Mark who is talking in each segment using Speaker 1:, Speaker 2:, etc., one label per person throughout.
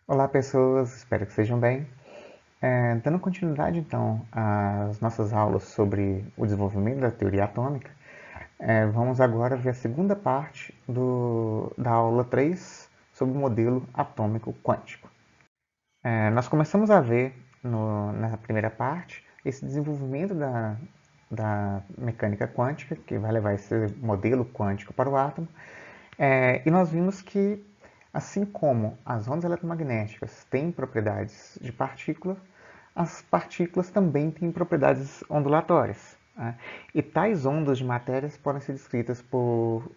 Speaker 1: Olá pessoas, espero que estejam bem. Dando continuidade então às nossas aulas sobre o desenvolvimento da teoria atômica, vamos agora ver a segunda parte da aula 3 sobre o modelo atômico quântico. Nós começamos a ver nessa primeira parte esse desenvolvimento da mecânica quântica, que vai levar esse modelo quântico para o átomo, e nós vimos que, assim como as ondas eletromagnéticas têm propriedades de partícula, as partículas também têm propriedades ondulatórias. Né? E tais ondas de matérias podem ser descritas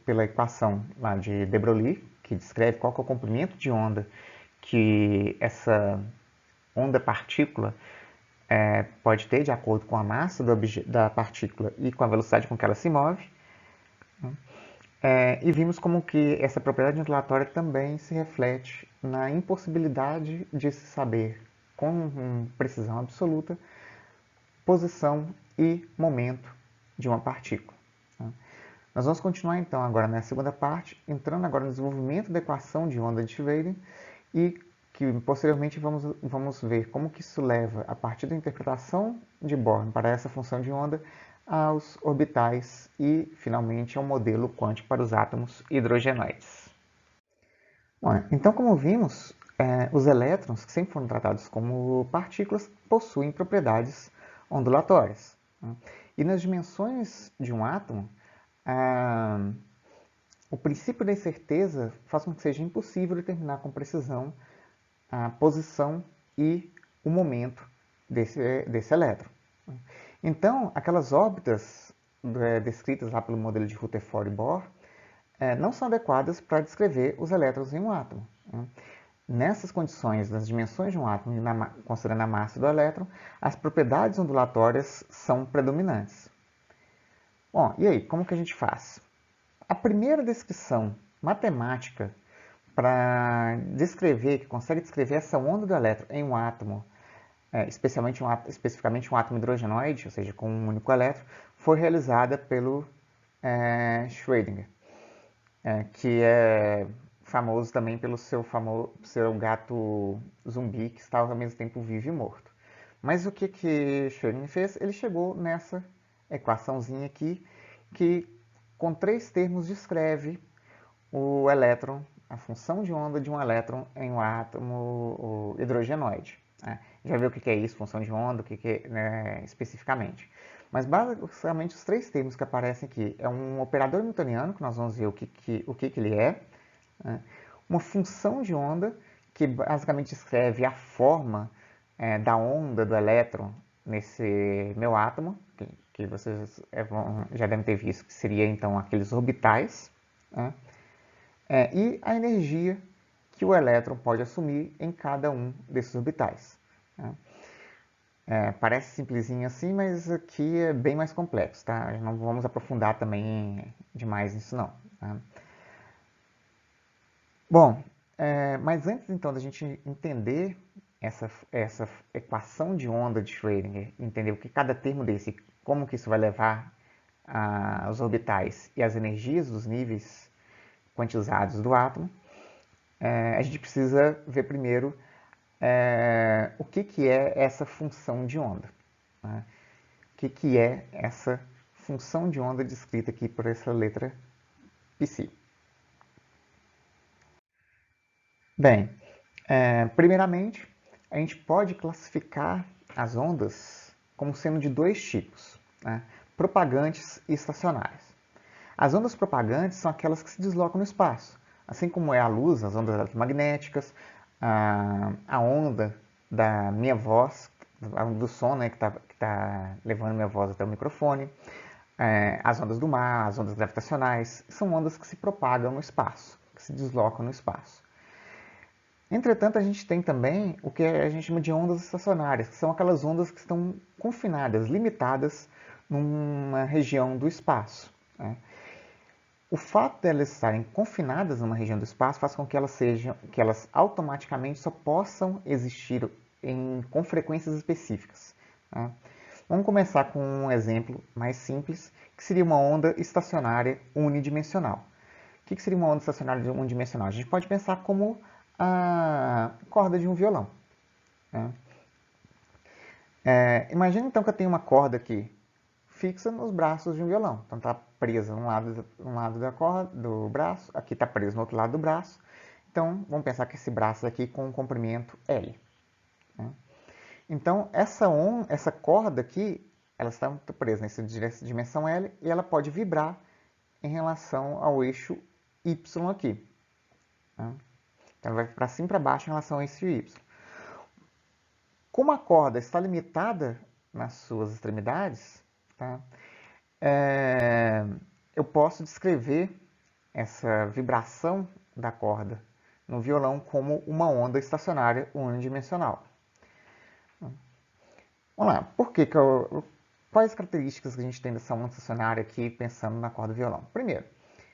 Speaker 1: pela equação lá de de Broglie, que descreve qual que é o comprimento de onda que essa onda-partícula pode ter de acordo com a massa da partícula e com a velocidade com que ela se move. E vimos como que essa propriedade ondulatória também se reflete na impossibilidade de se saber com precisão absoluta posição e momento de uma partícula. Nós vamos continuar então agora na segunda parte, entrando agora no desenvolvimento da equação de onda de Schrödinger e que posteriormente vamos ver como que isso leva, a partir da interpretação de Born para essa função de onda, aos orbitais e, finalmente, ao modelo quântico para os átomos hidrogenoides. Bom, então, como vimos, os elétrons, que sempre foram tratados como partículas, possuem propriedades ondulatórias. Né? E nas dimensões de um átomo, o princípio da incerteza faz com que seja impossível determinar com precisão a posição e o momento desse elétron. Então, aquelas órbitas descritas lá pelo modelo de Rutherford e Bohr não são adequadas para descrever os elétrons em um átomo. Nessas condições, nas dimensões de um átomo, considerando a massa do elétron, as propriedades ondulatórias são predominantes. Bom, e aí, como que a gente faz? A primeira descrição matemática para descrever, que consegue descrever essa onda do elétron em um átomo, especificamente um átomo hidrogenoide, ou seja, com um único elétron, foi realizada pelo Schrödinger, que é famoso também pelo seu gato zumbi que estava ao mesmo tempo vivo e morto. Mas o que Schrödinger fez? Ele chegou nessa equaçãozinha aqui, que com 3 termos descreve o elétron, a função de onda de um elétron em um átomo hidrogenoide. Né? Já viu o que é isso, função de onda, o que é especificamente. Mas basicamente os 3 termos que aparecem aqui é um operador hamiltoniano, que nós vamos ver o que ele é, né? Uma função de onda, que basicamente descreve a forma da onda do elétron nesse meu átomo, que vocês já devem ter visto, que seria então aqueles orbitais, né? E a energia que o elétron pode assumir em cada um desses orbitais. Né? Parece simplesinho assim, mas aqui é bem mais complexo, tá? Não vamos aprofundar também demais nisso não. Tá? Bom, mas antes então da gente entender essa equação de onda de Schrödinger, entender o que cada termo desse, como que isso vai levar aos orbitais e as energias dos níveis quantizados do átomo, a gente precisa ver primeiro o que é essa função de onda. Né? O que é essa função de onda descrita aqui por essa letra psi. Bem, primeiramente, a gente pode classificar as ondas como sendo de 2 tipos, né? Propagantes e estacionárias. As ondas propagantes são aquelas que se deslocam no espaço, assim como é a luz, as ondas eletromagnéticas, a onda da minha voz, do som, né, que tá levando minha voz até o microfone, as ondas do mar, as ondas gravitacionais, são ondas que se propagam no espaço, que se deslocam no espaço. Entretanto, a gente tem também o que a gente chama de ondas estacionárias, que são aquelas ondas que estão confinadas, limitadas numa região do espaço. Né? O fato de elas estarem confinadas numa região do espaço faz com que elas automaticamente só possam existir com frequências específicas. Tá? Vamos começar com um exemplo mais simples, que seria uma onda estacionária unidimensional. O que seria uma onda estacionária unidimensional? A gente pode pensar como corda de um violão. Né? Imagina então que eu tenho uma corda aqui fixa nos braços de um violão. Então está presa um lado da corda, do braço, aqui está preso no outro lado do braço. Então vamos pensar que esse braço aqui com um comprimento L. Né? Então essa corda aqui, ela está presa nessa dimensão L e ela pode vibrar em relação ao eixo Y aqui. Né? Então ela vai para cima e para baixo em relação ao eixo Y. Como a corda está limitada nas suas extremidades, tá? Eu posso descrever essa vibração da corda no violão como uma onda estacionária unidimensional. Vamos lá, quais características que a gente tem dessa onda estacionária aqui pensando na corda do violão? Primeiro,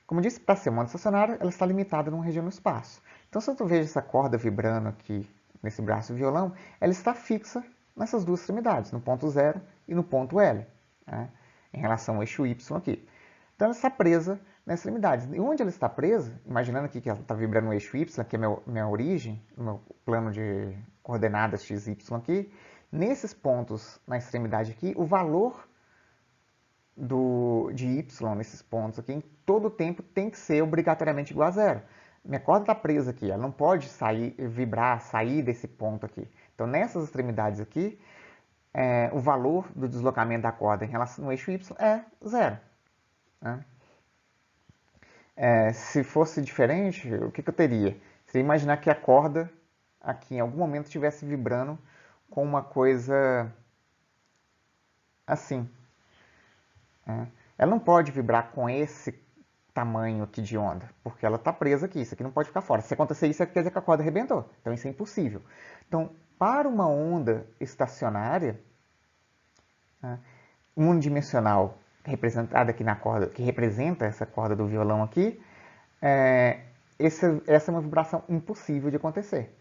Speaker 1: como eu disse, para ser uma onda estacionária, ela está limitada numa região no espaço. Então, se eu vejo essa corda vibrando aqui nesse braço do violão, ela está fixa nessas duas extremidades, no ponto 0 e no ponto L, né, em relação ao eixo Y aqui. Então, ela está presa nas extremidades. E onde ela está presa, imaginando aqui que ela está vibrando no eixo Y, que é minha origem, o meu plano de coordenadas x, y aqui, nesses pontos na extremidade aqui, o valor de y nesses pontos aqui, em todo o tempo, tem que ser obrigatoriamente igual a zero. Minha corda está presa aqui, ela não pode sair desse ponto aqui. Então, nessas extremidades aqui, o valor do deslocamento da corda em relação ao eixo y é zero. Né? Se fosse diferente, o que eu teria? Seria imaginar que a corda aqui em algum momento estivesse vibrando com uma coisa assim. Ela não pode vibrar com esse tamanho aqui de onda, porque ela está presa aqui, isso aqui não pode ficar fora. Se acontecer isso, quer dizer que a corda arrebentou. Então isso é impossível. Então, para uma onda estacionária, unidimensional, representada aqui na corda, que representa essa corda do violão aqui, essa é uma vibração impossível de acontecer.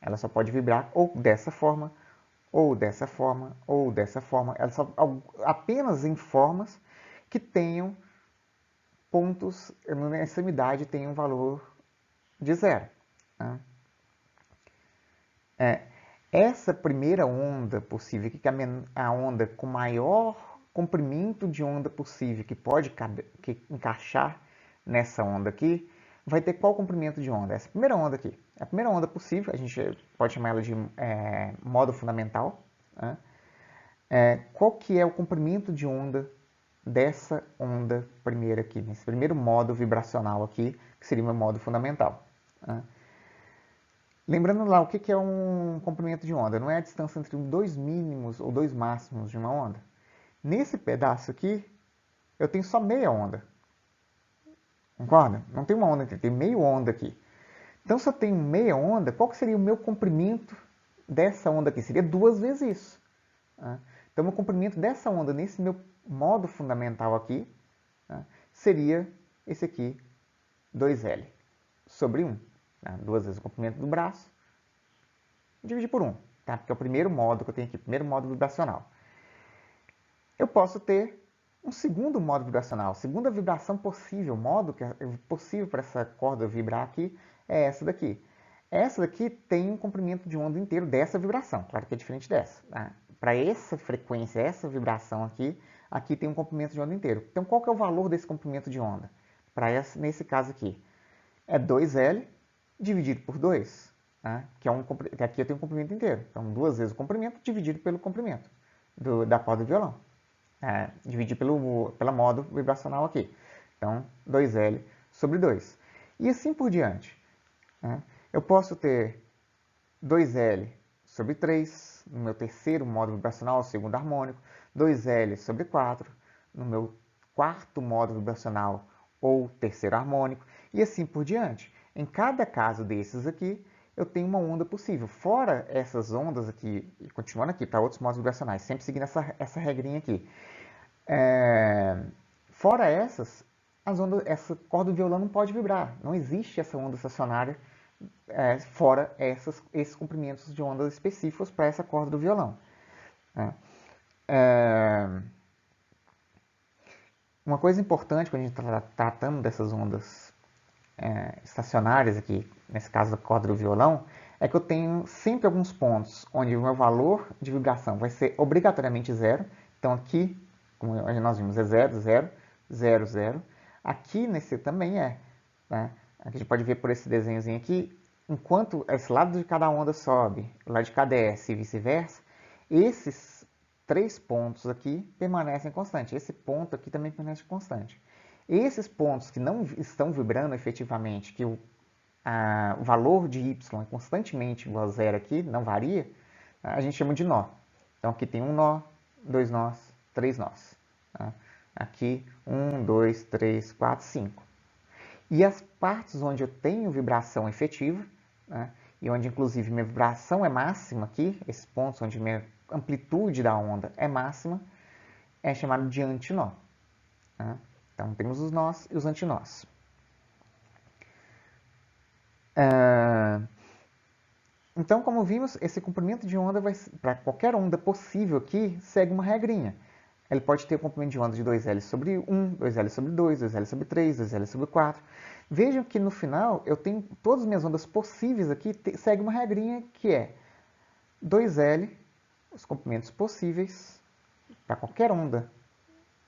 Speaker 1: Ela só pode vibrar ou dessa forma, ou dessa forma, ou dessa forma. Ela só apenas em formas que tenham pontos na extremidade, tem um valor de zero. Né? Essa primeira onda possível, que é a onda com maior comprimento de onda possível, que pode encaixar nessa onda aqui, vai ter qual comprimento de onda? Essa primeira onda aqui. A primeira onda possível, a gente pode chamar ela de modo fundamental. Né? Qual que é o comprimento de onda dessa onda primeira aqui, nesse primeiro modo vibracional aqui, que seria o meu modo fundamental. Né? Lembrando lá, o que é um comprimento de onda? Não é a distância entre dois mínimos ou dois máximos de uma onda. Nesse pedaço aqui, eu tenho só meia onda. Concorda? Não tem uma onda aqui, tem meia onda aqui. Então, se eu tenho meia onda, qual que seria o meu comprimento dessa onda aqui? Seria duas vezes isso. Né? Então, o meu comprimento dessa onda nesse meu modo fundamental aqui, né, seria esse aqui, 2L, sobre 1. Né? Duas vezes o comprimento do braço, dividir por 1. Tá? Porque é o primeiro modo que eu tenho aqui, o primeiro modo vibracional. Eu posso ter um segundo modo vibracional, segunda vibração possível, modo que é possível para essa corda vibrar aqui, é essa daqui. Essa daqui tem um comprimento de onda inteiro dessa vibração, claro que é diferente dessa. Tá? Para essa frequência, essa vibração aqui tem um comprimento de onda inteiro. Então, qual que é o valor desse comprimento de onda? Nesse caso aqui, é 2L dividido por 2, né? Que aqui eu tenho um comprimento inteiro. Então, duas vezes o comprimento dividido pelo comprimento da corda do violão. Dividir pela modo vibracional aqui. Então, 2L sobre 2. E assim por diante. Né? Eu posso ter 2L sobre 3 no meu terceiro modo vibracional, o segundo harmônico, 2L sobre 4 no meu quarto modo vibracional ou terceiro harmônico, e assim por diante. Em cada caso desses aqui, eu tenho uma onda possível. Fora essas ondas aqui, continuando aqui para outros modos vibracionais, sempre seguindo essa regrinha aqui. Fora essas, essa corda do violão não pode vibrar. Não existe essa onda estacionária fora esses comprimentos de ondas específicos para essa corda do violão. Uma coisa importante quando a gente está tratando dessas ondas estacionárias aqui, nesse caso da corda do violão, é que eu tenho sempre alguns pontos onde o meu valor de vibração vai ser obrigatoriamente zero. Então aqui, como nós vimos, é 0, 0, 0, 0. Aqui nesse também é. Né? Aqui a gente pode ver por esse desenhozinho aqui, enquanto esse lado de cada onda sobe, o lado de cada desce e vice-versa, esses 3 pontos aqui permanecem constantes. Esse ponto aqui também permanece constante. Esses pontos que não estão vibrando efetivamente, que o valor de y é constantemente igual a zero aqui, não varia, a gente chama de nó. Então aqui tem um nó, 2 nós, 3 nós. Tá? Aqui 1, 2, 3, 4, 5. E as partes onde eu tenho vibração efetiva, né, e onde inclusive minha vibração é máxima aqui, esses pontos onde minha amplitude da onda é máxima, é chamado de antinó. Né? Então temos os nós e os antinós. Então, como vimos, esse comprimento de onda, para qualquer onda possível aqui, segue uma regrinha. Ele pode ter o comprimento de onda de 2L sobre 1, 2L sobre 2, 2L sobre 3, 2L sobre 4. Vejam que no final, eu tenho todas as minhas ondas possíveis aqui, segue uma regrinha que é 2L, os comprimentos possíveis, para qualquer onda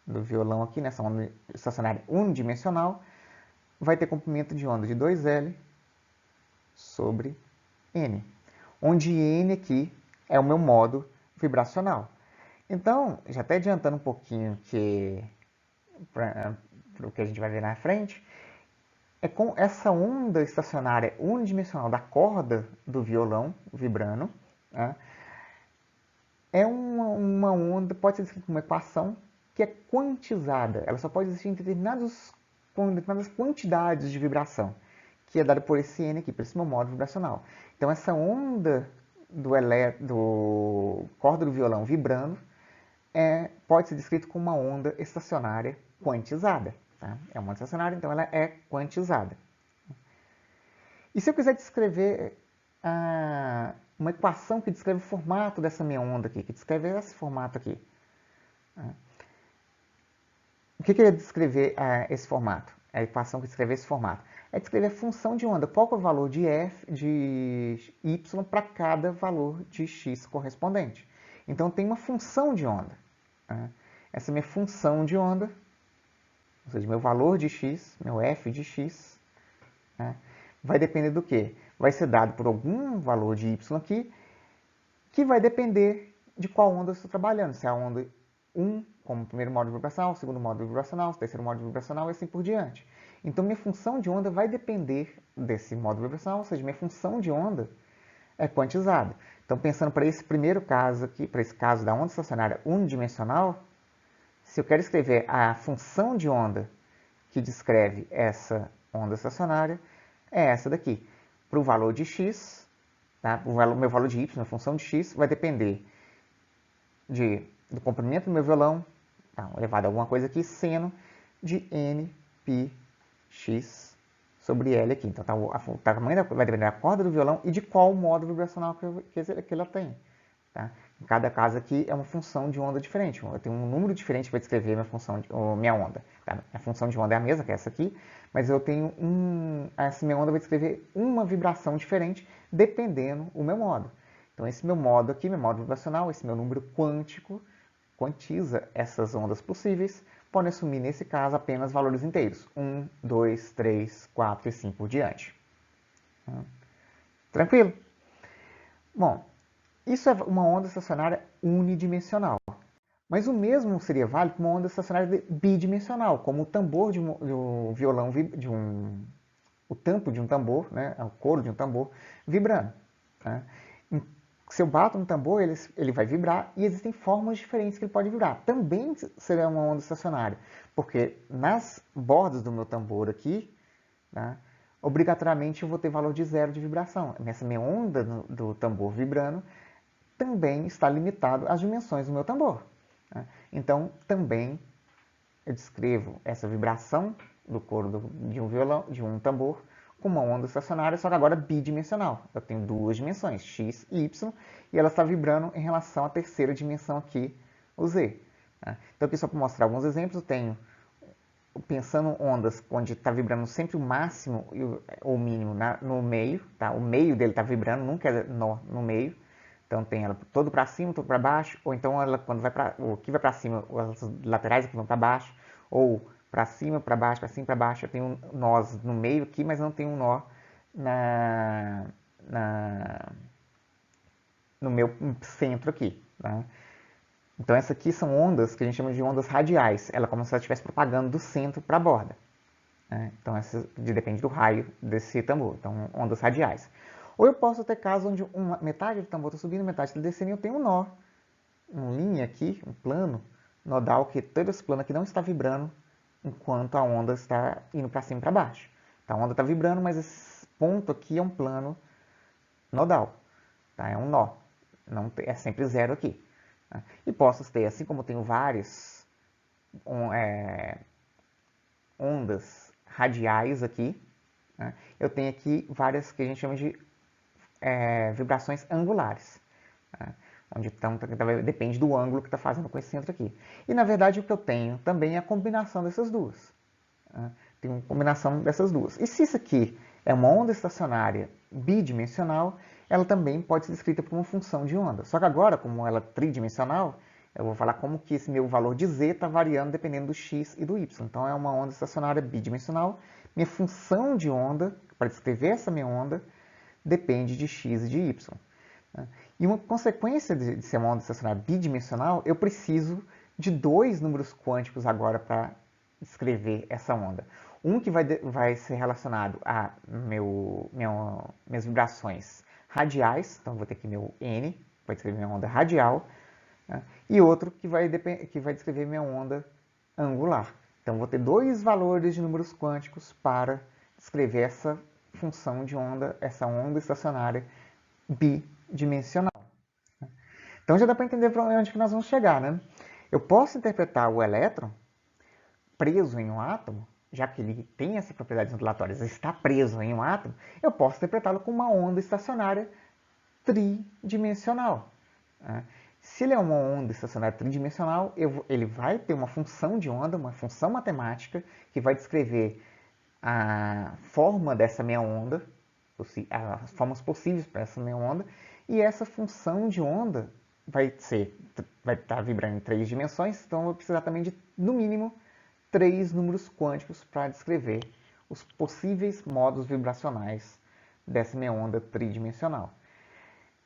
Speaker 1: do violão aqui, nessa onda estacionária unidimensional, vai ter comprimento de onda de 2L sobre N, onde N aqui é o meu modo vibracional. Então, já até adiantando um pouquinho para o que a gente vai ver na frente, é com essa onda estacionária unidimensional da corda do violão vibrando, né, é uma onda, pode ser descrita como uma equação que é quantizada. Ela só pode existir em determinadas quantidades de vibração, que é dada por esse N aqui, por esse meu modo vibracional. Então, essa onda do corda do violão vibrando pode ser descrita como uma onda estacionária quantizada. Tá? É uma onda estacionária, então ela é quantizada. E se eu quiser descrever uma equação que descreve o formato dessa minha onda aqui, que descreve esse formato aqui. O que é descrever esse formato? A equação que descreve esse formato é descrever a função de onda. Qual é o valor de f de y para cada valor de x correspondente. Então, tem uma função de onda. Essa minha função de onda, ou seja, meu valor de x, meu f de x, vai depender do quê? Vai ser dado por algum valor de y aqui, que vai depender de qual onda eu estou trabalhando. Se é a onda 1 como primeiro modo vibracional, segundo modo vibracional, terceiro modo vibracional e assim por diante. Então, minha função de onda vai depender desse modo vibracional, ou seja, minha função de onda é quantizada. Então, pensando para esse primeiro caso aqui, para esse caso da onda estacionária unidimensional, se eu quero escrever a função de onda que descreve essa onda estacionária, é essa daqui. Para o valor de x, tá? Meu valor de y, a função de x, vai depender do comprimento do meu violão, tá? Elevado a alguma coisa aqui, seno de n π x sobre L aqui. Então, o tamanho vai depender da corda do violão e de qual modo vibracional que ela tem. Tá? Em cada caso aqui é uma função de onda diferente. Eu tenho um número diferente para descrever minha onda. Tá? A função de onda é a mesma, que é essa aqui, mas eu tenho essa minha onda vai descrever uma vibração diferente dependendo do meu modo. Então, esse meu modo aqui, meu modo vibracional, esse meu número quântico, quantiza essas ondas possíveis, pode assumir, nesse caso, apenas valores inteiros. 1, 2, 3, 4 e 5 por diante. Tranquilo? Bom, isso é uma onda estacionária unidimensional. Mas o mesmo seria válido para uma onda estacionária bidimensional, como o tambor de um violão, o tampo de um tambor, né, o couro de um tambor, vibrando. Tá? Se eu bato no tambor, ele vai vibrar e existem formas diferentes que ele pode vibrar. Também será uma onda estacionária, porque nas bordas do meu tambor aqui, tá, obrigatoriamente eu vou ter valor de 0 de vibração. Nessa minha onda do tambor vibrando, também está limitado às dimensões do meu tambor. Tá? Então, também eu descrevo essa vibração do couro de um violão, de um tambor, com uma onda estacionária, só que agora bidimensional. Eu tenho duas dimensões, x e y, e ela está vibrando em relação à terceira dimensão aqui, o z. Tá? Então, aqui só para mostrar alguns exemplos, eu tenho pensando ondas onde está vibrando sempre o máximo ou o mínimo no meio, tá? O meio dele está vibrando, nunca é nó no meio. Então tem ela todo para cima, todo para baixo, ou então ela quando vai para o que vai para cima, as laterais que vão para baixo, ou para cima, para baixo, para cima, para baixo. Eu tenho nós no meio aqui, mas não tem um nó na, no meu centro aqui, tá? Então essas aqui são ondas que a gente chama de ondas radiais. Ela é como se ela estivesse propagando do centro para a borda. Né? Então essa depende do raio desse tambor. Então ondas radiais. Ou eu posso ter casos onde metade do tambor está subindo, metade está descendo e eu tenho um nó. Uma linha aqui, um plano nodal, que todo esse plano aqui não está vibrando enquanto a onda está indo para cima e para baixo. Então a onda está vibrando, mas esse ponto aqui é um plano nodal. Tá? É um nó. Não é sempre zero aqui. E posso ter, assim como eu tenho várias ondas radiais aqui, né? Eu tenho aqui várias que a gente chama de vibrações angulares. Né? Onde depende do ângulo que está fazendo com esse centro aqui. E na verdade o que eu tenho também é a combinação dessas duas. Né? Tem uma combinação dessas duas. E se isso aqui é uma onda estacionária bidimensional, ela também pode ser descrita por uma função de onda. Só que agora, como ela é tridimensional, eu vou falar como que esse meu valor de z está variando dependendo do x e do y. Então é uma onda estacionária bidimensional. Minha função de onda, para descrever essa minha onda, depende de x e de y. E uma consequência de ser uma onda estacionária bidimensional, eu preciso de dois números quânticos agora para descrever essa onda. Um que vai ser relacionado a minhas vibrações radiais, então vou ter aqui meu N, vai descrever minha onda radial, né? E outro que vai descrever minha onda angular. Então vou ter dois valores de números quânticos para descrever essa função de onda, essa onda estacionária bidimensional. Então já dá para entender para onde que nós vamos chegar, né? Eu posso interpretar o elétron preso em um átomo, já que ele tem essas propriedades ondulatórias, está preso em um átomo, eu posso interpretá-lo como uma onda estacionária tridimensional. Né? Se ele é uma onda estacionária tridimensional, ele vai ter uma função de onda, uma função matemática, que vai descrever a forma dessa minha onda, as formas possíveis para essa minha onda, e essa função de onda vai estar vibrando em 3 dimensões, então eu vou precisar também de, no mínimo, 3 números quânticos para descrever os possíveis modos vibracionais dessa minha onda tridimensional.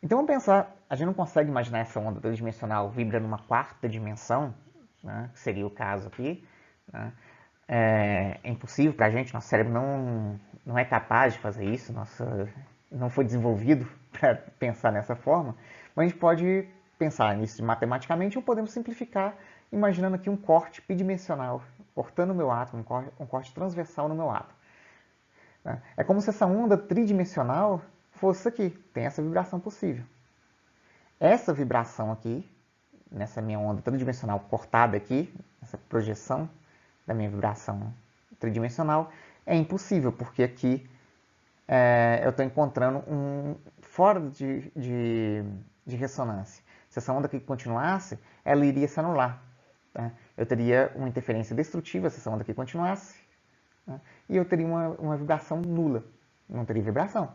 Speaker 1: Então vamos pensar, a gente não consegue imaginar essa onda tridimensional vibrando numa 4ª dimensão, né, que seria o caso aqui. Né? É impossível para a gente, nosso cérebro não é capaz de fazer isso, não foi desenvolvido para pensar nessa forma, mas a gente pode pensar nisso matematicamente ou podemos simplificar imaginando aqui um corte bidimensional, cortando o meu átomo, um corte transversal no meu átomo. É como se essa onda tridimensional fosse aqui, tem essa vibração possível. Essa vibração aqui, nessa minha onda tridimensional cortada aqui, essa projeção da minha vibração tridimensional, é impossível, porque aqui eu estou encontrando fora de ressonância. Se essa onda aqui continuasse, ela iria se anular. Tá? Eu teria uma interferência destrutiva se essa onda aqui continuasse, tá? E eu teria uma vibração nula, não teria vibração.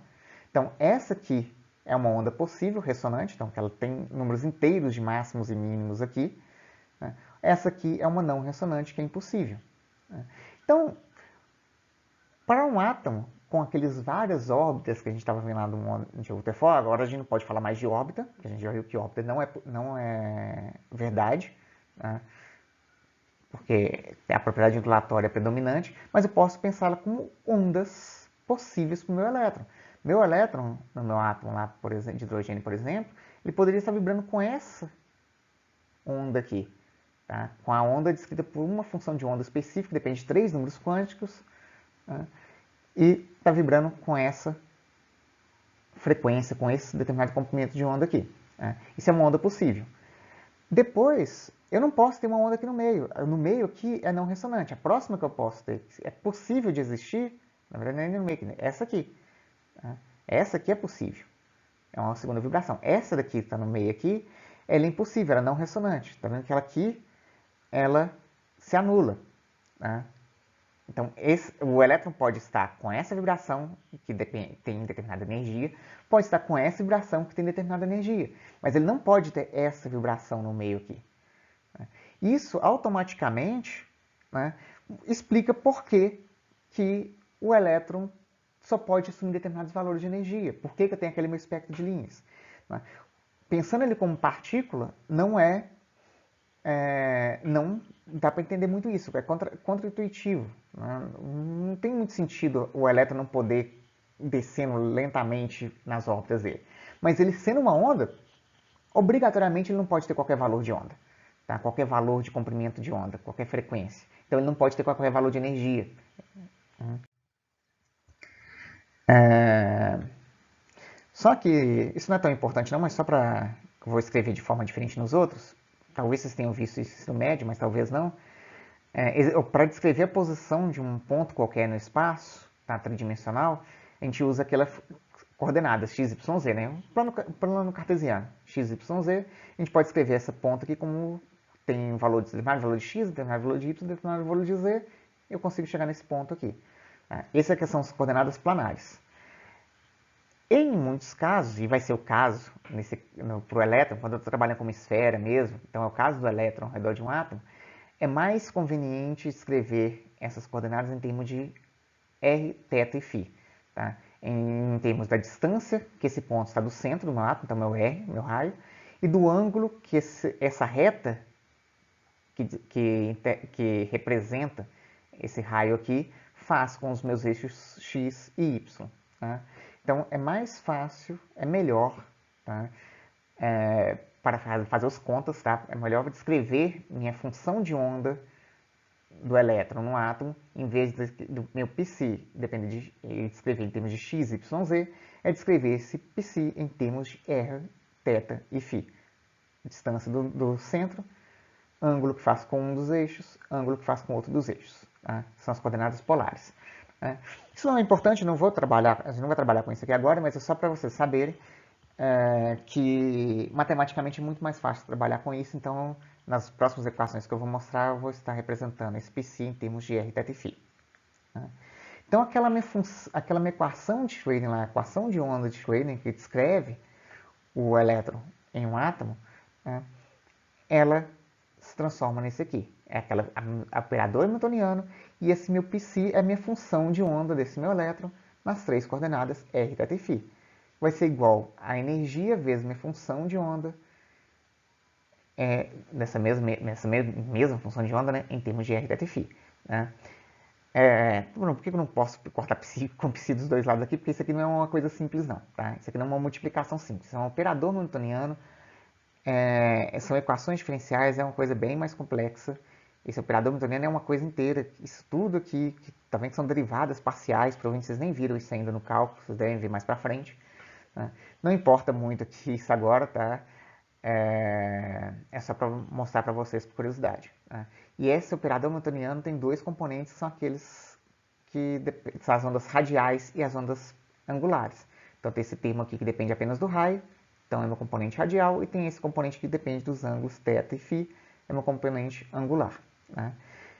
Speaker 1: Então, essa aqui é uma onda possível, ressonante, então ela tem números inteiros de máximos e mínimos aqui. Né? Essa aqui é uma não ressonante, que é impossível. Né? Então, para um átomo, com aqueles várias órbitas que a gente estava vendo lá de Rutherford, agora a gente não pode falar mais de órbita, porque a gente já viu que órbita não é verdade, né? Porque a propriedade ondulatória é predominante, mas eu posso pensá-la como ondas possíveis para o meu elétron. Meu elétron, no meu átomo lá, por exemplo, de hidrogênio, por exemplo, ele poderia estar vibrando com essa onda aqui, tá? Com a onda descrita por uma função de onda específica, depende de 3 números quânticos, tá? E está vibrando com essa frequência, com esse determinado comprimento de onda aqui. Tá? Isso é uma onda possível. Depois, eu não posso ter uma onda aqui no meio. No meio aqui é não ressonante. A próxima que eu posso ter, é possível de existir, na verdade não é no meio, é essa aqui. Tá? Essa aqui é possível. É uma segunda vibração. Essa daqui que está no meio aqui, ela é impossível, ela é não ressonante. Está vendo que ela aqui, ela se anula. Tá? Então, o elétron pode estar com essa vibração, que tem determinada energia, pode estar com essa vibração, que tem determinada energia, mas ele não pode ter essa vibração no meio aqui. Isso, automaticamente, né, explica por que o elétron só pode assumir determinados valores de energia. Por que eu tenho aquele meu espectro de linhas? Né? Pensando ele como partícula, não dá para entender muito isso, é contra-intuitivo. Né? Não tem muito sentido o elétron não poder descendo lentamente nas órbitas dele. Mas ele sendo uma onda, obrigatoriamente ele não pode ter qualquer valor de onda. Tá? Qualquer valor de comprimento de onda, qualquer frequência. Então ele não pode ter qualquer valor de energia. Só que isso não é tão importante não, mas só para... Eu vou escrever de forma diferente nos outros. Talvez vocês tenham visto isso no médio, mas talvez não. Para descrever a posição de um ponto qualquer no espaço, tá, tridimensional, a gente usa aquelas coordenadas x, y, z, né? Plano cartesiano, x, y, z. A gente pode escrever essa ponta aqui como tem um valor determinado valor de x, determinado valor de y, determinado valor de z. Eu consigo chegar nesse ponto aqui. Essas aqui são as coordenadas planares. Em muitos casos, e vai ser o caso para o elétron, quando eu estou trabalhando com uma esfera mesmo, então é o caso do elétron ao redor de um átomo, é mais conveniente escrever essas coordenadas em termos de r, θ e φ. Tá? Em termos da distância, que esse ponto está do centro do meu átomo, então meu r, meu raio, e do ângulo que essa reta que representa esse raio aqui faz com os meus eixos x e y. Tá? Então é mais fácil, é melhor, tá? Para fazer as contas, tá? É melhor descrever minha função de onda do elétron no átomo, em vez do meu psi, depende de descrever em termos de x, y, z, é descrever esse psi em termos de r, θ e φ. Distância do centro, ângulo que faz com um dos eixos, ângulo que faz com outro dos eixos. Tá? São as coordenadas polares. Isso não é importante, a gente não vai trabalhar com isso aqui agora, mas é só para vocês saberem que matematicamente é muito mais fácil trabalhar com isso, então nas próximas equações que eu vou mostrar, eu vou estar representando esse psi em termos de r, θ e φ. Então aquela minha equação de Schrödinger, a equação de onda de Schrödinger, que descreve o elétron em um átomo, ela se transforma nesse aqui. É aquela operador hamiltoniano, e esse meu psi é a minha função de onda desse meu elétron nas três coordenadas r, θ e φ. Vai ser igual a energia vezes minha função de onda, nessa mesma função de onda, né, em termos de r, θ e φ. Né? Por que eu não posso cortar psi com psi dos dois lados aqui? Porque isso aqui não é uma coisa simples, não. Tá? Isso aqui não é uma multiplicação simples. É um operador hamiltoniano. São equações diferenciais, é uma coisa bem mais complexa. Esse operador hamiltoniano é uma coisa inteira. Isso tudo aqui, que também são derivadas parciais, provavelmente vocês nem viram isso ainda no cálculo, vocês devem ver mais para frente. Tá? Não importa muito aqui isso agora, tá? É só para mostrar para vocês por curiosidade. Tá? E esse operador hamiltoniano tem dois componentes, que são aqueles que são as ondas radiais e as ondas angulares. Então tem esse termo aqui que depende apenas do raio, então é meu componente radial, e tem esse componente que depende dos ângulos θ e φ, é meu componente angular. Né?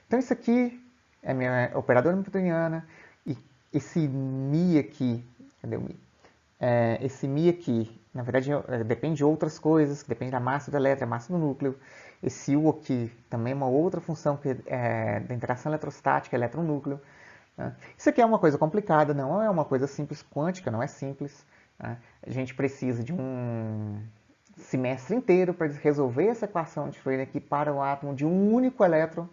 Speaker 1: Então isso aqui é minha operadora hamiltoniana, e esse Mi aqui, cadê o Mi? Esse Mi aqui, na verdade, depende de outras coisas, depende da massa do elétron, da massa do núcleo. Esse U aqui também é uma outra função que da interação eletrostática, elétron-núcleo. Né? Isso aqui é uma coisa complicada, não é uma coisa simples, quântica não é simples. Né? A gente precisa de um semestre inteiro para resolver essa equação de Schrödinger aqui para o átomo de um único elétron.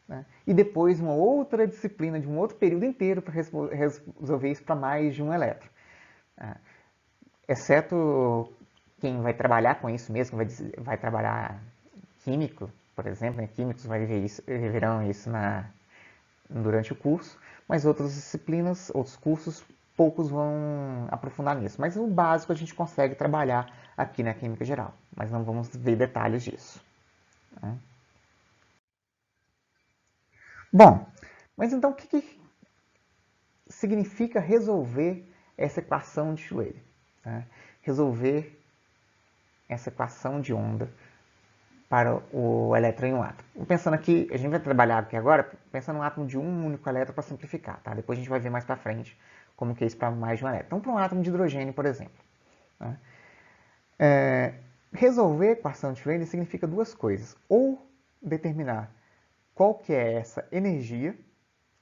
Speaker 1: Né? E depois uma outra disciplina de um outro período inteiro para resolver isso para mais de um elétron. Exceto quem vai trabalhar com isso mesmo, vai trabalhar químico, por exemplo, né? Químicos verão isso durante o curso, mas outras disciplinas, outros cursos, poucos vão aprofundar nisso. Mas o básico a gente consegue trabalhar aqui na Química Geral, mas não vamos ver detalhes disso. Né? Bom, mas então o que significa resolver essa equação de Schrödinger? Tá? Resolver essa equação de onda para o elétron em um átomo. Pensando aqui, a gente vai trabalhar aqui agora, pensando num átomo de um único elétron para simplificar, tá? Depois a gente vai ver mais para frente como que é isso para mais de um elétron. Então, para um átomo de hidrogênio, por exemplo. Tá? Resolver a equação de Schrödinger significa duas coisas. Ou determinar qual que é essa energia,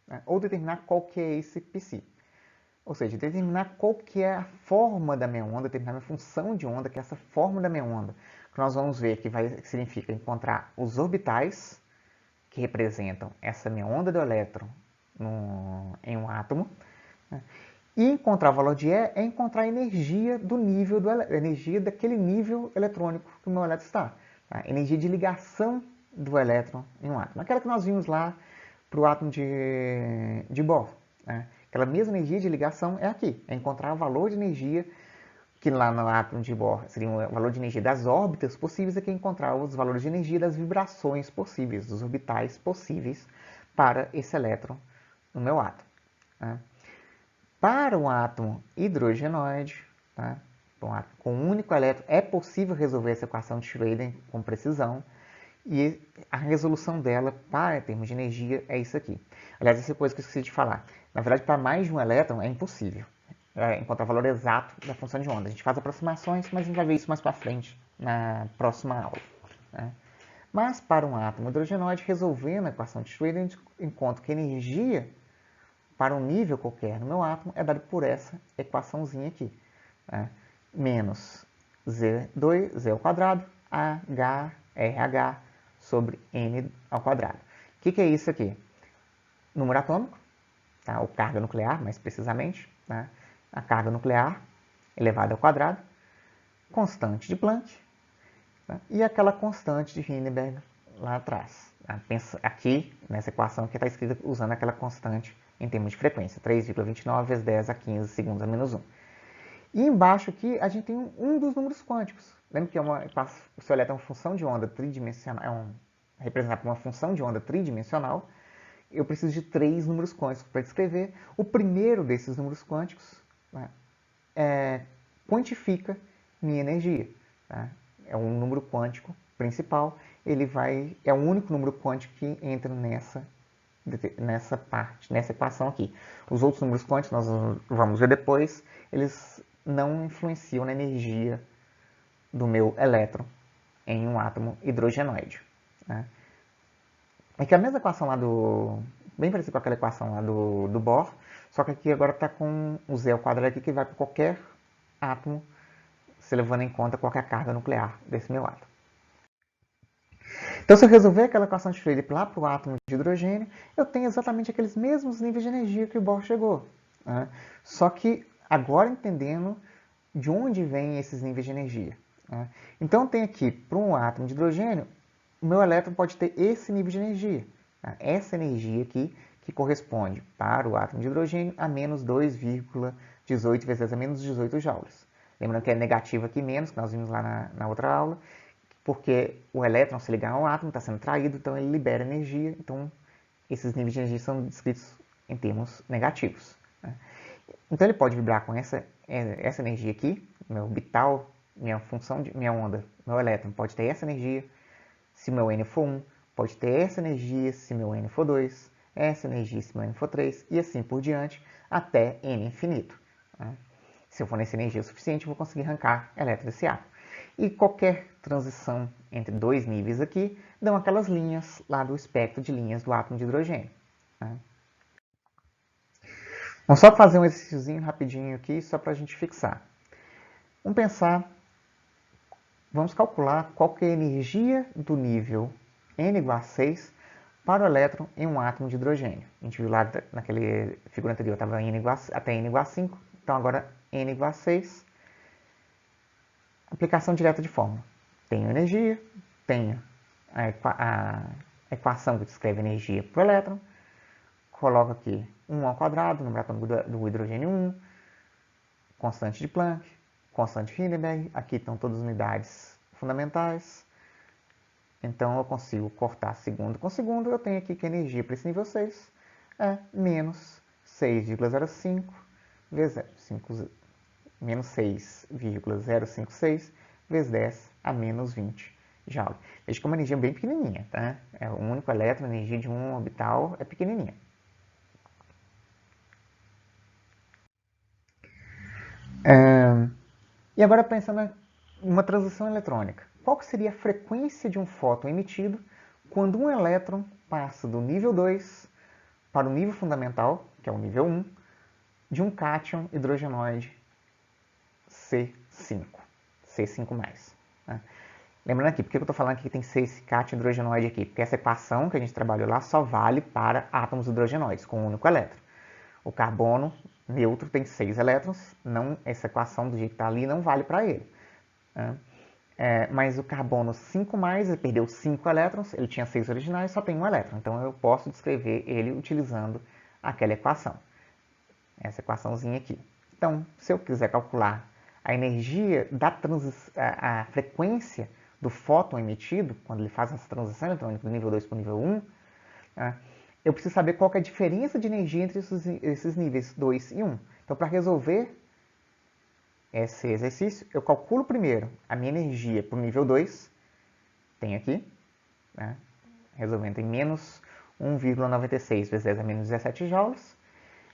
Speaker 1: né? Ou determinar qual que é esse psi. Ou seja, determinar qual que é a forma da minha onda, determinar a minha função de onda, que é essa forma da minha onda. Que nós vamos ver que significa encontrar os orbitais, que representam essa minha onda do elétron em um átomo. Né? E encontrar o valor de E é encontrar a energia do nível energia daquele nível eletrônico que o meu elétron está. Tá? Energia de ligação do elétron em um átomo. Aquela que nós vimos lá para o átomo de Bohr. Né? Aquela mesma energia de ligação é aqui. É encontrar o valor de energia, que lá no átomo de Bohr seria o valor de energia das órbitas possíveis, aqui é encontrar os valores de energia das vibrações possíveis, dos orbitais possíveis para esse elétron no meu átomo. Né? Para um átomo hidrogenoide, tá? Um átomo com um único elétron, é possível resolver essa equação de Schrödinger com precisão. E a resolução dela, para termos de energia, é isso aqui. Aliás, essa coisa que eu esqueci de falar. Na verdade, para mais de um elétron é impossível encontrar o valor exato da função de onda. A gente faz aproximações, mas a gente vai ver isso mais para frente, na próxima aula. Né? Mas para um átomo hidrogenoide, resolvendo a equação de Schrödinger, a gente encontra que a energia para um nível qualquer no meu átomo é dada por essa equaçãozinha aqui. Né? Menos Z2, ao quadrado, RH sobre N ao quadrado. O que é isso aqui? Número atômico, tá? Ou carga nuclear, mais precisamente. Tá? A carga nuclear elevada ao quadrado, constante de Planck, tá? E aquela constante de Heisenberg lá atrás. Tá? Pensa aqui, nessa equação que está escrita usando aquela constante em termos de frequência, 3,29 vezes 10 a 15 segundos a menos 1. E embaixo aqui a gente tem um dos números quânticos. Lembra que o seu elétron é uma função de onda tridimensional, representado por uma função de onda tridimensional. Eu preciso de 3 números quânticos para descrever. O primeiro desses números quânticos, né, quantifica minha energia. Tá? É um número quântico principal. É o único número quântico que entra nessa parte, nessa equação aqui. Os outros números quânticos, nós vamos ver depois, eles não influenciam na energia do meu elétron em um átomo hidrogenoide. Né? É que a mesma equação lá bem parecida com aquela equação lá do Bohr, só que aqui agora está com o Z ao quadrado aqui, que vai para qualquer átomo, se levando em conta qualquer carga nuclear desse meu átomo. Então, se eu resolver aquela equação de Schrödinger lá para o átomo de hidrogênio, eu tenho exatamente aqueles mesmos níveis de energia que o Bohr chegou. Né? Só que agora entendendo de onde vêm esses níveis de energia. Né? Então, tem aqui, para um átomo de hidrogênio, o meu elétron pode ter esse nível de energia. Tá? Essa energia aqui, que corresponde para o átomo de hidrogênio a menos 2,18 vezes 10 a menos 18 joules. Lembrando que é negativo aqui menos, que nós vimos lá na outra aula, porque o elétron, se ligar ao átomo, está sendo traído, então ele libera energia. Então, esses níveis de energia são descritos em termos negativos. Né? Então, ele pode vibrar com essa energia aqui, meu orbital, minha onda, meu elétron pode ter essa energia, se meu N for 1, pode ter essa energia se meu N for 2, essa energia se meu N for 3, e assim por diante, até N infinito. Né? Se eu fornecer energia suficiente, eu vou conseguir arrancar elétron desse átomo. E qualquer transição entre dois níveis aqui dão aquelas linhas lá do espectro de linhas do átomo de hidrogênio. Né? Vamos só fazer um exercíciozinho rapidinho aqui, só para a gente fixar. Vamos calcular qual que é a energia do nível N igual a 6 para o elétron em um átomo de hidrogênio. A gente viu lá naquela figura anterior, estava até N igual a 5, então agora N igual a 6. Aplicação direta de fórmula. Tenho energia, tenho a equação que descreve energia para o elétron, coloco aqui 1 ao quadrado, número atômico do hidrogênio 1, constante de Planck, constante de Heisenberg, aqui estão todas as unidades fundamentais, então eu consigo cortar segundo com segundo, eu tenho aqui que a energia para esse nível 6 é menos 6,05 vezes menos 6,056 vezes 10 a menos 20 Joule. Veja que é uma energia bem pequenininha, tá? É um único elétron, a energia de um orbital é pequenininha. E agora pensando em uma transição eletrônica. Qual que seria a frequência de um fóton emitido quando um elétron passa do nível 2 para o nível fundamental, que é o nível 1, de um cátion hidrogenoide C5, C5+. Né? Lembrando aqui, por que eu estou falando que tem que ser esse cátion hidrogenoide aqui? Porque essa equação que a gente trabalhou lá só vale para átomos hidrogenoides, com um único elétron. O carbono neutro tem 6 elétrons, não, essa equação do jeito que está ali não vale para ele. Né? Mas o carbono 5+, ele perdeu 5 elétrons, ele tinha 6 originais, só tem um elétron. Então eu posso descrever ele utilizando aquela equação. Essa equaçãozinha aqui. Então, se eu quiser calcular a energia da a frequência do fóton emitido, quando ele faz essa transição eletrônica do nível 2 para o nível 1, eu preciso saber qual é a diferença de energia entre esses níveis 2 e 1. Então, para resolver esse exercício, eu calculo primeiro a minha energia para o nível 2, tem aqui, né? Resolvendo em menos 1,96 vezes 10 a menos 17 joules,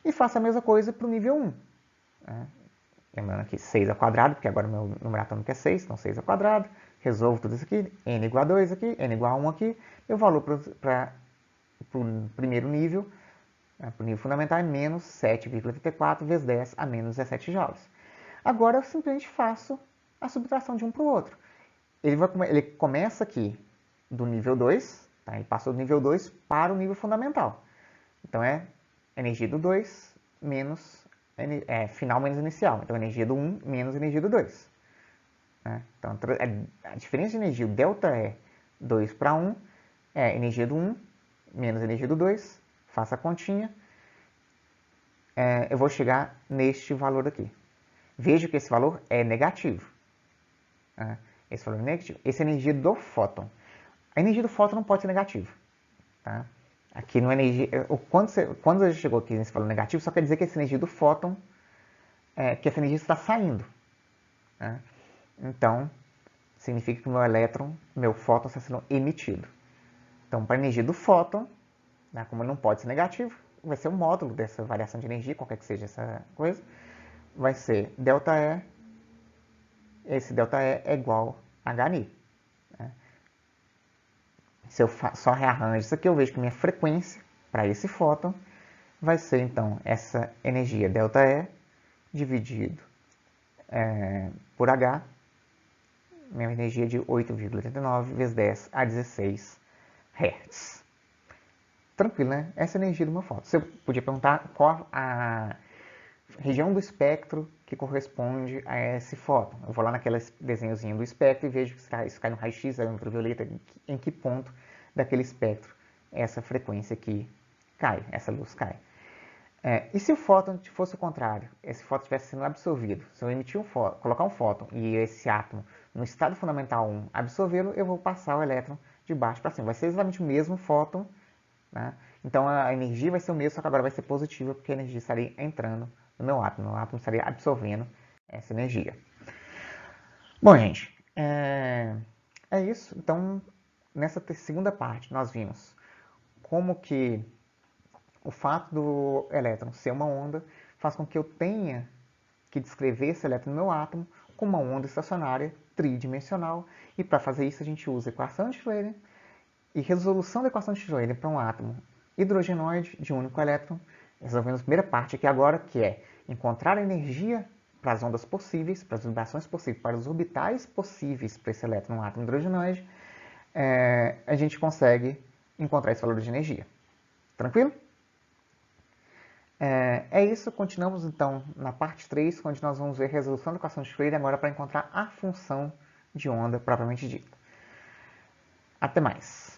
Speaker 1: e faço a mesma coisa para o nível 1. Né? Lembrando aqui 6 ao quadrado, porque agora o meu número atômico é 6, então 6 ao quadrado, resolvo tudo isso aqui, n igual a 2 aqui, n igual a 1 aqui, e o valor para o primeiro nível, para o nível fundamental, é menos 7,34 vezes 10 a menos 17 joules. Agora eu simplesmente faço a subtração de um para o outro. Ele começa aqui do nível 2, tá? Ele passou do nível 2 para o nível fundamental. Então é energia do 2 menos final menos inicial. Então energia do 1 menos energia do 2. Né? Então a diferença de energia, o ΔE 2 para 1, é energia do 1 menos energia do 2. Faça a continha. Eu vou chegar neste valor aqui. Veja que esse valor é negativo. Esse valor é negativo. Essa é a energia do fóton. A energia do fóton não pode ser negativa. Tá? Aqui não é energia. Quando a gente chegou aqui nesse valor negativo, só quer dizer que essa energia do fóton, que essa energia está saindo. Né? Então, significa que o meu elétron, meu fóton está sendo emitido. Então, para a energia do fóton, né, como ele não pode ser negativo, vai ser o módulo dessa variação de energia, qualquer que seja essa coisa, vai ser ΔE. Esse ΔE é igual a HNI. Né? Se eu só rearranjo isso aqui, eu vejo que minha frequência para esse fóton vai ser, então, essa energia ΔE dividido por H, minha energia de 8,89 vezes 10 a 16 Hz. Tranquilo, né? Essa é a energia do meu fóton. Você podia perguntar qual a região do espectro que corresponde a esse fóton. Eu vou lá naquele desenhozinho do espectro e vejo que isso cai no raio-x, no ultravioleta, em que ponto daquele espectro essa frequência aqui cai, essa luz cai. E se o fóton fosse o contrário, esse fóton estivesse sendo absorvido, se eu emitir colocar um fóton e esse átomo no estado fundamental 1 absorvê-lo, eu vou passar o elétron de baixo para cima. Vai ser exatamente o mesmo fóton, né? Então a energia vai ser o mesmo, só que agora vai ser positiva, porque a energia estaria entrando no meu átomo estaria absorvendo essa energia. Bom, gente, é isso. Então, nessa segunda parte, nós vimos como que o fato do elétron ser uma onda faz com que eu tenha que descrever esse elétron no meu átomo como uma onda estacionária tridimensional. E para fazer isso a gente usa a equação de Schrödinger e resolução da equação de Schrödinger para um átomo hidrogenoide de um único elétron. Resolvendo a primeira parte aqui agora, que é encontrar a energia para as ondas possíveis, para as vibrações possíveis, para os orbitais possíveis para esse elétron, um átomo hidrogenoide, a gente consegue encontrar esse valor de energia. Tranquilo? É isso, continuamos então na parte 3, onde nós vamos ver a resolução da equação de Schrödinger agora para encontrar a função de onda propriamente dita. Até mais!